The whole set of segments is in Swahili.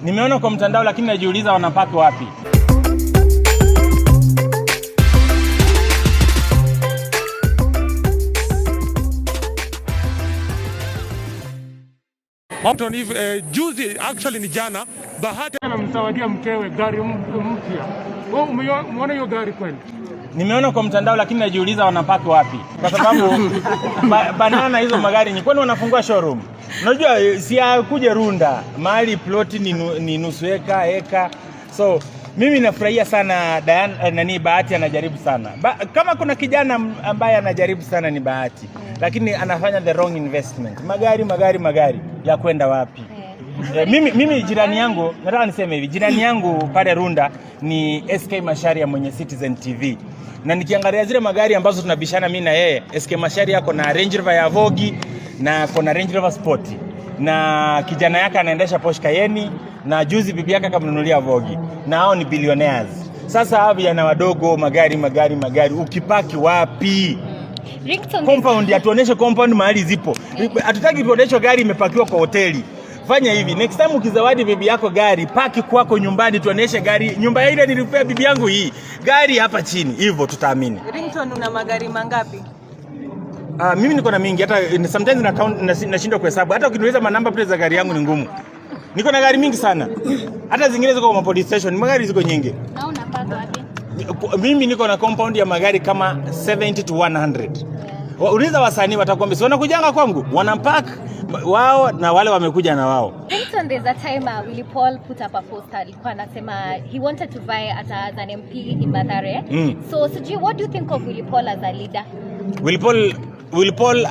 Nimeona kwa mtandao lakini najiuliza wanapaki wapi. Juzi actually ni jana Bahati anamzawadia mkewe gari mpya. Wewe umeona hiyo gari kweli? Nimeona kwa mtandao lakini najiuliza wanapaki wapi. Kwa sababu banana hizo magari ni kwani wanafungua showroom. Unajua si kuja Runda, mahali ploti ni nusu eka. So mimi nafurahia sana Bahati anajaribu sana. Kama kuna kijana ambaye anajaribu sana ni Bahati, lakini anafanya the wrong investment. Magari ya kwenda wapi? Mimi jirani yangu, nataka niseme hivi, jirani yangu pale Runda ni SK Macharia mwenye Citizen TV. Na nikiangalia zile magari ambazo tunabishana mimi na yeye, SK Macharia yako na Range Rover ya Vogue na kuna Range Rover Sport. Na kijana yake anaendesha Porsche Cayenne na juzi bibi yake akamnunulia Vogue. Na hao ni billionaires. Sasa hawa vijana wadogo magari ukipaki wapi? Ringtone Compound atuoneshe compound mahali zipo. Hatutaki tuoneshe gari imepakiwa kwa hoteli. Fanya hivi, next time ukizawadi bibi yako gari, paki kwako nyumbani tuoneshe gari. Nyumba ile nilipea bibi yangu hii. Gari hapa chini, hivyo tutaamini. Ringtone una magari mangapi? Mimi niko na mingi, hata sometimes nashindwa kuhesabu. Hata ukiniuliza manamba plate za gari yangu ni ngumu. Niko na gari mingi sana. Hata zingine ziko kwa police station, magari ziko nyingi. Na unapaka wapi? Mimi niko na compound ya magari kama 70 to 100. Uliza wasanii watakwambia si wanakujanga kwangu, wanapack wao na wale wamekuja na wao. Ringtone, there's a time Willy Paul put up a poster, alikuwa anasema he wanted to vie as an MP in Mathare. So what do you think of Willy Paul as a leader? Willy Paul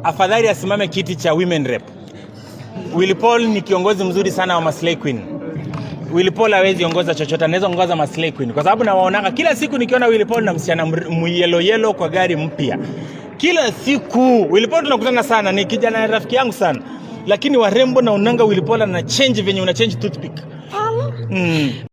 afadhali asimame kiti cha women rep. Willy Paul ni kiongozi mzuri sana wa Maslay Queen. Willy Paul hawezi ongoza chochote, anaweza ongoza Maslay Queen. Kwa sababu nawaonanga kila siku nikiona Willy Paul na msichana yellow kwa gari mpya. Kila siku Willy Paul tunakutana sana, ni kijana rafiki yangu sana. Lakini warembo naonanga Willy Paul ana change venye una change toothpick.